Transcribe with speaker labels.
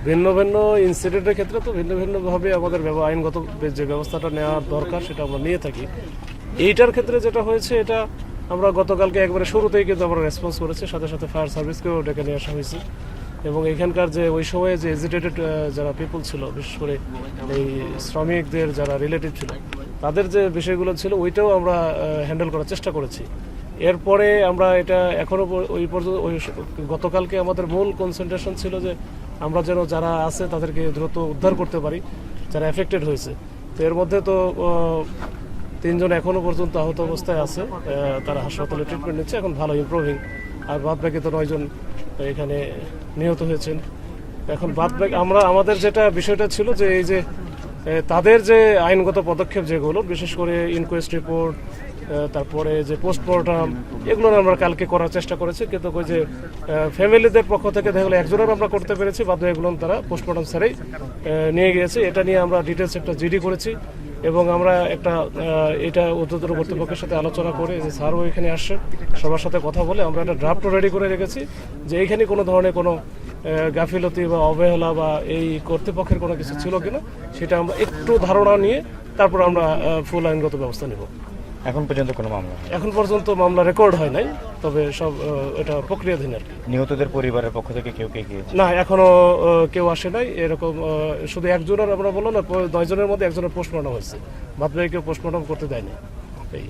Speaker 1: ভিন্ন ভিন্ন ইনসিডেন্টের ক্ষেত্রে তো ভিন্ন ভিন্নভাবে আমাদের আইনগত যে ব্যবস্থাটা নেওয়া দরকার সেটা আমরা নিয়ে থাকি। এইটার ক্ষেত্রে যেটা হয়েছে এটা আমরা গতকালকে একবারে শুরুতেই কিন্তু আমরা রেসপন্স করেছি, সাথে সাথে ফায়ার সার্ভিসকেও ডেকে নিয়ে আসা হয়েছে এবং এখানকার যে ওই সময়ে যে এজিটেটেড যারা পিপল ছিল, বিশেষ করে এই শ্রমিকদের যারা রিলেটিভ ছিল, তাদের যে বিষয়গুলো ছিল ওইটাও আমরা হ্যান্ডেল করার চেষ্টা করেছি। এরপরে আমরা এটা এখনও ওই পর্যন্ত গতকালকে আমাদের মূল কনসেন্ট্রেশন ছিল যে আমরা যেন যারা আছে তাদেরকে দ্রুত উদ্ধার করতে পারি, যারা এফেক্টেড হয়েছে। তো এর মধ্যে তো 3 জন এখনও পর্যন্ত আহত অবস্থায় আছে, তারা হাসপাতালে ট্রিটমেন্ট নিচ্ছে, এখন ভালো ইমপ্রুভিং। আর বাদ বাকি তো 9 জন এখানে নিহত হয়েছেন। এখন বাদ বাকি আমাদের যেটা বিষয়টা ছিল যে এই যে তাদের যে আইনগত পদক্ষেপ যেগুলো, বিশেষ করে ইনকোয়েস্ট রিপোর্ট, তারপরে যে পোস্টমর্টম, এগুলো আমরা কালকে করার চেষ্টা করেছি, কিন্তু ওই যে ফ্যামিলিদের পক্ষ থেকে দেখা গেলো একজনের আমরা করতে পেরেছি, বাধ্য এগুলো তারা পোস্টমর্টম ছাড়াই নিয়ে গিয়েছে। এটা নিয়ে আমরা ডিটেলস একটা জিডি করেছি এবং আমরা একটা এটা ঊর্ধ্বতন কর্তৃপক্ষের সাথে আলোচনা করে যে স্যারও এখানে আসছে, সবার সাথে কথা বলে আমরা একটা ড্রাফট রেডি করে রেখেছি যে এইখানে কোনো ধরনের কোনো গাফিলতি বা অবহেলা বা এই কর্তৃপক্ষের কোনো কিছু ছিল কিনা সেটা আমরা একটু ধারণা নিয়ে তারপর আমরা ফুল আইনগত ব্যবস্থা নেব।
Speaker 2: এখন পর্যন্ত কোনো মামলা?
Speaker 1: এখন পর্যন্ত মামলা রেকর্ড হয় নাই, তবে সব এটা প্রক্রিয়াধীন আর কি।
Speaker 2: নিহতদের পরিবারের পক্ষ থেকে কেউ কে
Speaker 1: না, এখনো কেউ আসে নাই এরকম। শুধু একজনের আমরা বললাম না, 9 জনের মধ্যে একজনের পোস্টমর্টম হয়েছে, বাদ বাকি কেউ পোস্টমর্টম করতে দেয়নি। এই